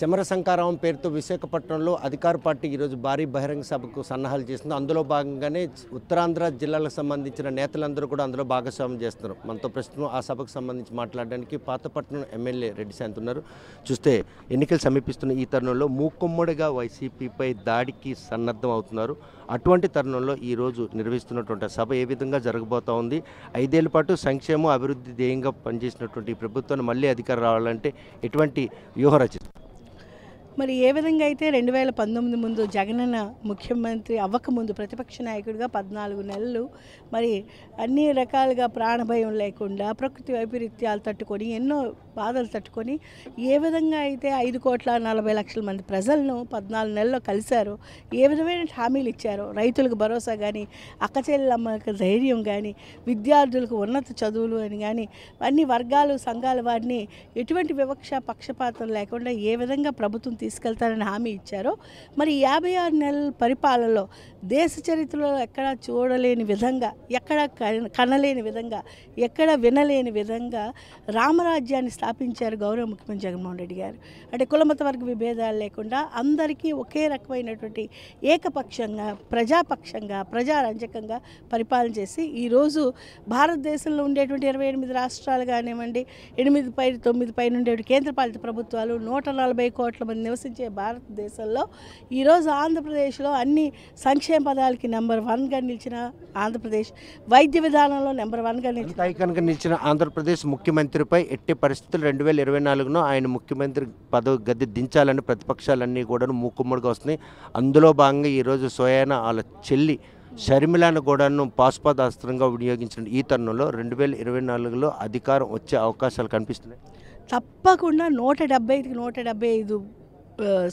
శంకరావం పేరుతో విశాఖపట్నంలో అధికార పార్టీ ఈరోజు భారీ బహిరంగ సభకు సన్నాహాలు చేస్తుంది. అందులో భాగంగానే ఉత్తరాంధ్ర జిల్లాలకు సంబంధించిన నేతలందరూ కూడా అందులో భాగస్వామ్యం చేస్తున్నారు. మనతో ప్రస్తుతం ఆ సభకు సంబంధించి మాట్లాడడానికి పాతపట్నం ఎమ్మెల్యే రెడ్డి శాంతి ఉన్నారు. చూస్తే ఎన్నికలు సమీపిస్తున్న ఈ తరుణంలో మూకుమ్మడిగా వైసీపీపై దాడికి సన్నద్ధం అవుతున్నారు. అటువంటి తరుణంలో ఈరోజు నిర్వహిస్తున్నటువంటి సభ ఏ విధంగా జరగబోతూ ఉంది, 5 ఏళ్ల పాటు సంక్షేమం అభివృద్ధి ధ్యేయంగా పనిచేసినటువంటి ప్రభుత్వాన్ని మళ్ళీ అధికారం రావాలంటే ఎటువంటి వ్యూహ రచన? మరి ఏ విధంగా అయితే 2019 ముందు జగనన్న ముఖ్యమంత్రి అవ్వకముందు ప్రతిపక్ష నాయకుడిగా 14 నెలలు మరి అన్ని రకాలుగా ప్రాణభయం లేకుండా ప్రకృతి వైపరీత్యాలు తట్టుకొని ఎన్నో బాధలు తట్టుకొని ఏ విధంగా అయితే 5,40,00,000 మంది ప్రజలను 14 నెలల్లో కలిశారో, ఏ విధమైన హామీలు ఇచ్చారో, రైతులకు భరోసా కానీ, అక్కచెల్లెమ్మలకు ధైర్యం కానీ, విద్యార్థులకు ఉన్నత చదువులు అని కానీ, అన్ని వర్గాలు సంఘాల వారిని ఎటువంటి వివక్ష పక్షపాతం లేకుండా ఏ విధంగా ప్రభుత్వం తీసుకెళ్తారని హామీ ఇచ్చారో, మరి 56 నెలల పరిపాలనలో దేశ చరిత్రలో ఎక్కడా చూడలేని విధంగా, ఎక్కడ కనలేని విధంగా, ఎక్కడ వినలేని విధంగా రామరాజ్యాన్ని స్థాపించారు గౌరవ ముఖ్యమంత్రి జగన్మోహన్ రెడ్డి గారు. అంటే కులమత వర్గ విభేదాలు లేకుండా అందరికీ ఒకే రకమైనటువంటి ఏకపక్షంగా, ప్రజాపక్షంగా, ప్రజారంజకంగా పరిపాలన చేసి ఈరోజు భారతదేశంలో ఉండేటువంటి 28 రాష్ట్రాలు కానివ్వండి, 9 పైన ఉండేటువంటి కేంద్రపాలిత ప్రభుత్వాలు, 140 కోట్ల మంది నివసించే భారతదేశంలో ఈరోజు ఆంధ్రప్రదేశ్లో అన్ని సంక్షేమ పదాలకి నెంబర్ 1గా నిలిచిన ఆంధ్రప్రదేశ్, వైద్య విధానంలో నెంబర్ 1గా నిలిచిన ఆంధ్రప్రదేశ్ ముఖ్యమంత్రిపై ఎట్టి పరిస్థితులు 2024లో ఆయన ముఖ్యమంత్రి పదవి గద్దె దించాలని ప్రతిపక్షాలన్నీ కూడా మూకుమ్మడిగా వస్తున్నాయి. అందులో భాగంగా ఈరోజు సోయానా వాళ్ళ చెల్లి షర్మిలాను కూడాను పాశుపతాస్త్రంగా వినియోగించిన ఈ తరుణంలో 2024లో అధికారం వచ్చే అవకాశాలు కనిపిస్తున్నాయి. తప్పకుండా 170కి 175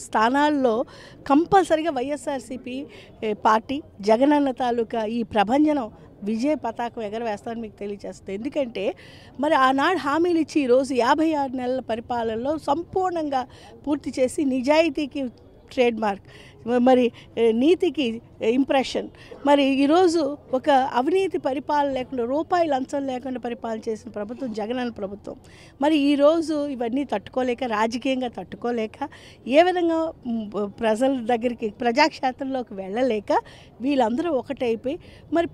స్థానాల్లో కంపల్సరిగా వైఎస్ఆర్సీపీ పార్టీ జగనన్న తాలూకా ఈ ప్రభంజనం విజయ పతాకం ఎగరవేస్తారని మీకు తెలియజేస్తుంది. ఎందుకంటే మరి ఆనాడు హామీలు ఇచ్చి ఈరోజు 56 నెలల పరిపాలనలో సంపూర్ణంగా పూర్తి చేసి నిజాయితీకి ట్రేడ్ మార్క్, మరి నీతికి ఇంప్రెషన్, మరి ఈరోజు ఒక అవినీతి పరిపాలన లేకుండా, రూపాయి లంచం లేకుండా పరిపాలన చేసిన ప్రభుత్వం జగనన్న ప్రభుత్వం. మరి ఈరోజు ఇవన్నీ తట్టుకోలేక, రాజకీయంగా తట్టుకోలేక, ఏ విధంగా ప్రజల దగ్గరికి ప్రజాక్షేత్రంలోకి వెళ్ళలేక వీళ్ళందరూ ఒకటైపోయి, మరి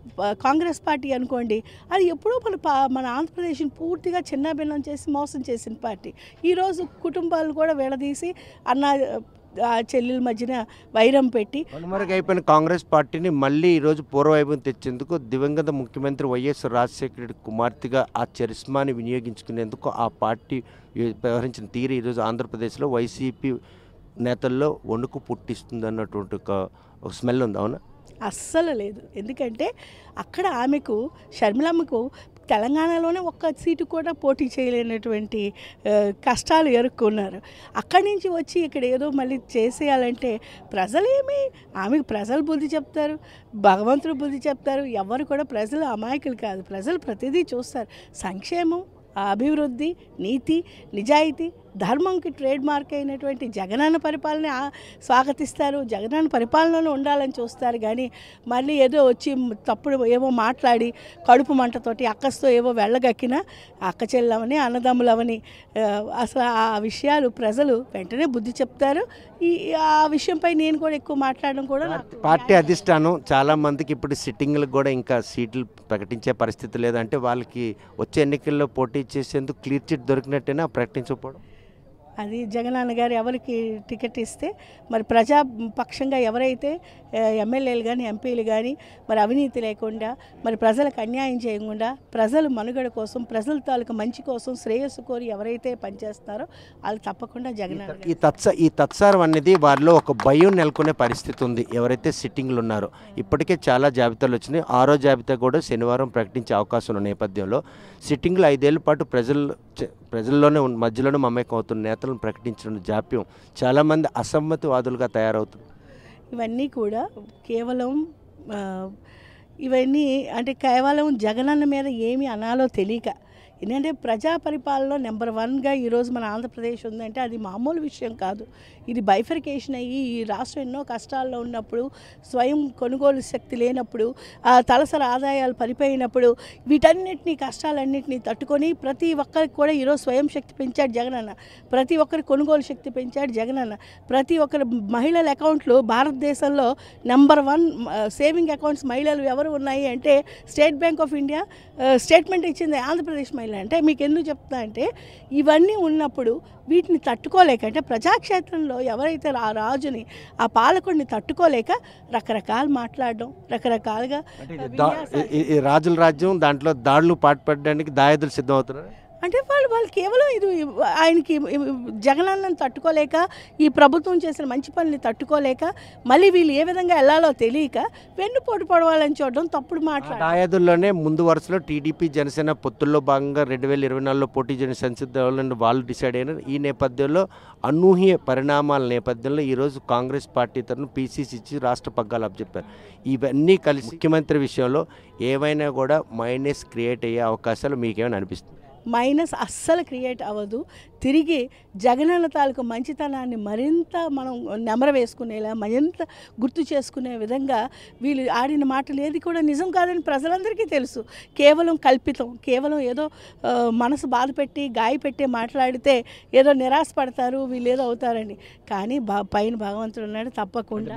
కాంగ్రెస్ పార్టీ అనుకోండి, అది ఎప్పుడూ మన ఆంధ్రప్రదేశ్ని పూర్తిగా చిన్నాభిన్నం చేసి మోసం చేసిన పార్టీ. ఈరోజు కుటుంబాలు కూడా విడదీసి చెల్లెల మధ్యన వైరం పెట్టి అయిపోయిన కాంగ్రెస్ పార్టీని మళ్ళీ ఈరోజు పూర్వవైభవం తెచ్చేందుకు దివంగత ముఖ్యమంత్రి వైఎస్ రాజశేఖర రెడ్డి కుమార్తెగా ఆ చరిస్మాని వినియోగించుకునేందుకు ఆ పార్టీ వ్యవహరించిన తీరు ఈరోజు ఆంధ్రప్రదేశ్లో వైసీపీ నేతల్లో వణుకు పుట్టిస్తుంది అన్నటువంటి ఒక స్మెల్ ఉంది. అవునా? అస్సలు లేదు. ఎందుకంటే అక్కడ ఆమెకు, షర్మిలమ్మకు తెలంగాణలోనే ఒక్క సీటు కూడా పోటీ చేయలేనటువంటి కష్టాలు ఎదుర్కొన్నారు. అక్కడి నుంచి వచ్చి ఇక్కడ ఏదో మళ్ళీ చేసేయాలంటే ప్రజలేమి, ఆమెకు ప్రజలు బుద్ధి చెప్తారు, భగవంతుడు బుద్ధి చెప్తారు. ఎవరు కూడా ప్రజలు అమాయకులు కాదు. ప్రజలు ప్రతిదీ చూస్తారు. సంక్షేమం, అభివృద్ధి, నీతి, నిజాయితీ, ధర్మంకి ట్రేడ్ మార్క్ అయినటువంటి జగనన్న పరిపాలన స్వాగతిస్తారు. జగనన్న పరిపాలనలో ఉండాలని చూస్తారు. కానీ మళ్ళీ ఏదో వచ్చి తప్పుడు ఏవో మాట్లాడి కడుపు మంటతోటి అక్కస్తో ఏవో వెళ్ళగక్కిన అక్క చెల్లవని, అన్నదమ్ములవని అసలు ఆ విషయాలు ప్రజలు వెంటనే బుద్ధి చెప్తారు. ఆ విషయంపై నేను కూడా ఎక్కువ మాట్లాడడం కూడా పార్టీ అధిష్టానం చాలామందికి ఇప్పుడు సిట్టింగ్లకు కూడా ఇంకా సీట్లు ప్రకటించే పరిస్థితి లేదంటే వాళ్ళకి వచ్చే ఎన్నికల్లో పోటీ చేసేందుకు క్లియర్ చిట్ దొరికినట్టేనా ప్రకటించకపోవడం? అది జగనన్న గారు ఎవరికి టికెట్ ఇస్తే, మరి ప్రజాపక్షంగా ఎవరైతే ఎమ్మెల్యేలు కానీ ఎంపీలు కానీ మరి అవినీతి లేకుండా, మరి ప్రజలకు అన్యాయం చేయకుండా, ప్రజలు మనుగడ కోసం, ప్రజల తాలూకు మంచి కోసం, శ్రేయస్సు కోరి ఎవరైతే పనిచేస్తున్నారో వాళ్ళు తప్పకుండా జగనన్న. ఈ తత్సారం అనేది వారిలో ఒక భయం నెలకొనే పరిస్థితి ఉంది. ఎవరైతే సిట్టింగ్లు ఉన్నారో ఇప్పటికే చాలా జాబితాలు వచ్చినాయి. 6వ జాబితా కూడా శనివారం ప్రకటించే అవకాశం ఉన్న నేపథ్యంలో సిట్టింగ్లు 5 ఏళ్ల పాటు ప్రజల్లోనే మధ్యలోనే మమేకం అవుతున్న నేతలను ప్రకటించిన జాప్యం చాలామంది అసమ్మతివాదులుగా తయారవుతుంది. ఇవన్నీ కూడా కేవలం ఇవన్నీ అంటే కేవలం జగనన్న మీద ఏమి అనాలో తెలియక, ఏంటంటే ప్రజా పరిపాలనలో నెంబర్ 1గా ఈరోజు మన ఆంధ్రప్రదేశ్ ఉందంటే అది మామూలు విషయం కాదు. ఇది బైఫర్కేషన్ అయ్యి ఈ రాష్ట్రం ఎన్నో కష్టాల్లో ఉన్నప్పుడు, స్వయం కొనుగోలు శక్తి లేనప్పుడు, తలసరి ఆదాయాలు పడిపోయినప్పుడు వీటన్నిటినీ కష్టాలన్నింటినీ తట్టుకొని ప్రతి ఒక్కరికి కూడా ఈరోజు స్వయం శక్తి పెంచాడు జగనన్న. ప్రతి ఒక్కరి కొనుగోలు శక్తి పెంచాడు జగనన్న. ప్రతి ఒక్కరి మహిళల అకౌంట్లు భారతదేశంలో నెంబర్ 1 సేవింగ్ అకౌంట్స్ మహిళలు ఎవరు ఉన్నాయి అంటే state bank of India statement ఇచ్చింది ఆంధ్రప్రదేశ్ మహిళ. అంటే మీకు ఎందుకు చెప్తా అంటే ఇవన్నీ ఉన్నప్పుడు వీటిని తట్టుకోలేక, అంటే ప్రజాక్షేత్రంలో ఎవరైతే ఆ రాజుని ఆ పాలకుడిని తట్టుకోలేక రకరకాలు మాట్లాడడం, రకరకాలుగా ఈ రాజుల రాజ్యం దాంట్లో దాడులు పాటుపడడానికి దాయాదులు సిద్ధమవుతున్నారు. అంటే వాళ్ళు కేవలం ఇది ఆయనకి జగనన్నను తట్టుకోలేక, ఈ ప్రభుత్వం చేసిన మంచి పనులు తట్టుకోలేక, మళ్ళీ వీళ్ళు ఏ విధంగా వెళ్ళాలో తెలియక వెన్నుపోటు పడవాలని చూడడం, తప్పుడు మాట్లాడారు. దాయాదుల్లోనే ముందు వరుసలో టీడీపీ జనసేన పొత్తుల్లో భాగంగా 2024లో పోటీ చేయని సంసిద్ధులను వాళ్ళు డిసైడ్ అయినారు. ఈ నేపథ్యంలో అనూహ్య పరిణామాల నేపథ్యంలో ఈరోజు కాంగ్రెస్ పార్టీ తరఫున పీసీసీ ఇచ్చి రాష్ట్ర పగ్గాలు అప్పచెప్పారు. ఇవన్నీ కలిసి ముఖ్యమంత్రి విషయంలో ఏవైనా కూడా మైనస్ క్రియేట్ అయ్యే అవకాశాలు మీకేమైనా అనిపిస్తుంది? మైనస్ అస్సలు క్రియేట్ అవ్వదు. తిరిగి జగనన్న తాలూకు మంచితనాన్ని మరింత మనం నెమర వేసుకునేలా, మరింత గుర్తు చేసుకునే విధంగా వీళ్ళు ఆడిన మాటలు ఏది కూడా నిజం కాదని ప్రజలందరికీ తెలుసు. కేవలం కల్పితం, కేవలం ఏదో మనసు బాధ పెట్టి గాయపెట్టి మాట్లాడితే ఏదో నిరాశపడతారు, వీళ్ళు ఏదో అవుతారని. కానీ పైన భగవంతుడు ఉన్నాడు, తప్పకుండా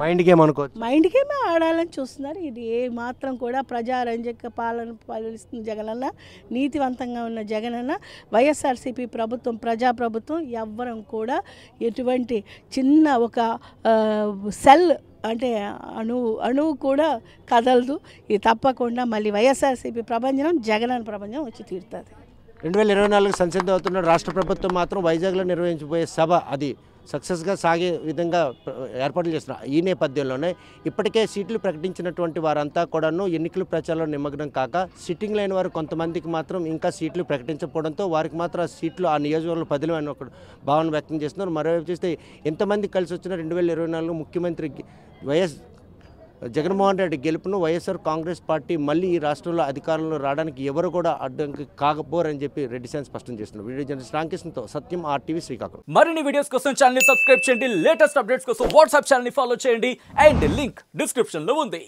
మైండ్ గేమే ఆడాలని చూస్తున్నారు. ఇది ఏ మాత్రం కూడా ప్రజారంజక పాలన పాలిస్తున్న జగనన్న, నీతివంతంగా ఉన్న జగనన్న, వైఎస్ఆర్సీపీ ప్రభుత్వం ప్రజాప్రభుత్వం ఎవ్వరం కూడా ఎటువంటి చిన్న ఒక సెల్ అంటే అణువు కూడా కదలదు. ఇది తప్పకుండా మళ్ళీ వైఎస్ఆర్సీపీ ప్రభంజనం, జగనన్న ప్రభంజనం వచ్చి తీరుతుంది. 2024 సంసిద్ధం అవుతున్న రాష్ట్ర ప్రభుత్వం మాత్రం వైజాగ్లో నిర్వహించబోయే సభ అది సక్సెస్గా సాగే విధంగా ఏర్పాట్లు చేస్తున్నారు. ఈ నేపథ్యంలోనే ఇప్పటికే సీట్లు ప్రకటించినటువంటి వారంతా కూడాను ఎన్నికల ప్రచారంలో నిమగ్నం కాక, సిట్టింగ్ లైన్ వారు కొంతమందికి మాత్రం ఇంకా సీట్లు ప్రకటించకపోవడంతో వారికి మాత్రం ఆ సీట్లు ఆ నియోజకవర్గంలో పదిలమైన ఒక భావన వ్యక్తం చేస్తున్నారు. మరోవైపు చూస్తే ఎంతమంది కలిసి వచ్చిన 2024 ముఖ్యమంత్రి జగన్మోహన్ రెడ్డి గెలుపును వైఎస్ఆర్ కాంగ్రెస్ పార్టీ మళ్ళీ ఈ రాష్ట్రంలో అధికారంలో రావడానికి ఎవరు కూడా అడ్డంకి కాకపోరని చెప్పి రెడ్డి సార్ స్పష్టం చేస్తున్నారు. వీడియో జర్నలిస్ట్ రామకృష్ణతో సత్యం, RTV శ్రీకాకుళం. మరిన్ని వీడియోస్ కోసం ఛానల్ ని సబ్స్క్రైబ్ చేయండి, లేటెస్ట్ అప్డేట్స్ కోసం వాట్సాప్ ఛానల్ ని ఫాలో చేయండి అండ్ లింక్ డిస్క్రిప్షన్ లో ఉంది.